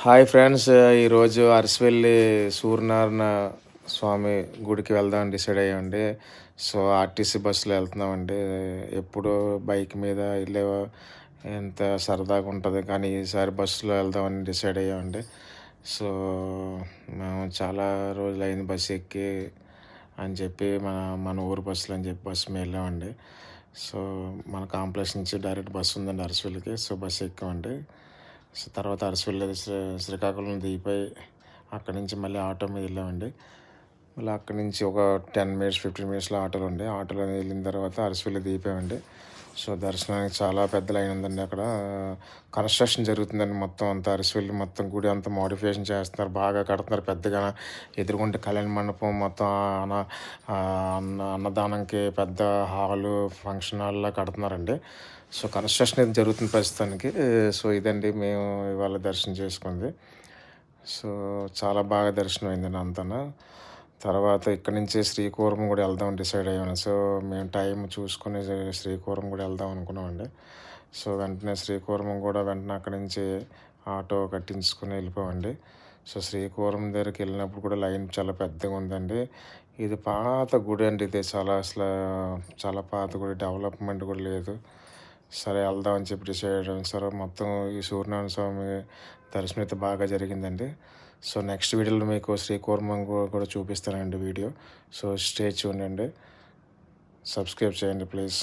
Hi friends. ఈరోజు అరసవెల్లి సూర్యనారాయణ స్వామి గుడికి వెళ్దామని డిసైడ్ అయ్యామండి. సో, ఆర్టీసీ బస్సులో వెళ్తున్నామండి. ఎప్పుడూ బైక్ మీద వెళ్ళే ఎంత సరదాగా ఉంటుంది, కానీ ఈసారి బస్సులో వెళ్దామని డిసైడ్ అయ్యామండి. సో, మేము చాలా రోజులైంది బస్సు ఎక్కి అని చెప్పి మన మన ఊరు బస్సులు అని చెప్పి బస్సు మీద వెళ్ళామండి. సో, మన కాంప్లెక్స్ నుంచి డైరెక్ట్ బస్సు ఉందండి అరసవెల్లికి. సో, బస్సు ఎక్కామండి. సో, తర్వాత అరసవెల్లి శ్రీకాకుళం దిగిపోయి అక్కడి నుంచి మళ్ళీ ఆటో మీద వెళ్ళామండి. మళ్ళీ అక్కడి నుంచి ఒక 10 మినిట్స్ 15 మినిట్స్లో ఆటోలో ఉండి ఆటోలో వెళ్ళిన తర్వాత అరసవెల్లి దిగిపోయామండి. సో, దర్శనానికి చాలా పెద్ద లైన్ ఉందండి అక్కడ. కన్స్ట్రక్షన్ జరుగుతుందండి మొత్తం అంతా. అరసవెల్లి మొత్తం గుడి అంతా మోడిఫికేషన్ చేస్తున్నారు, బాగా కడుతున్నారు పెద్దగా. ఎదురుగుంటే కళ్యాణ మండపం మొత్తం అన్నదానంకి పెద్ద హాలు, ఫంక్షన్ హాల్లా కడుతున్నారండి. సో, కన్స్ట్రక్షన్ అయితే జరుగుతుంది ప్రస్తుతానికి. సో, ఇదండి మేము ఇవాళ దర్శనం చేసుకుంది. సో, చాలా బాగా దర్శనం అయిందండి అంతా. తర్వాత ఇక్కడి నుంచి శ్రీకాకుళం కూడా వెళ్దాం డిసైడ్ అయ్యాను. సో, మేము టైం చూసుకొని శ్రీకాకుళం కూడా వెళ్దాం అనుకున్నామండి. సో, వెంటనే శ్రీకాకుళం కూడా వెంటనే అక్కడి నుంచి ఆటో కట్టించుకొని వెళ్ళిపోయామండి. సో, శ్రీకాకుళం దగ్గరికి వెళ్ళినప్పుడు కూడా లైన్ చాలా పెద్దగా ఉందండి. ఇది పాత గుడి అండి. ఇది చాలా పాత గుడి, డెవలప్మెంట్ కూడా లేదు. సరే వెళ్దామని చెప్పి డిసైడ్ అయ్యాం. సరే మొత్తం ఈ సూర్యనారాయణ స్వామి దర్శనం అయితే బాగా జరిగిందండి. సో, నెక్స్ట్ వీడియోలో మీకు శ్రీకాకుళం కూడా చూపిస్తానండి వీడియో. సో, స్టే ట్యూన్డ్ అండి. సబ్స్క్రైబ్ చేయండి ప్లీజ్.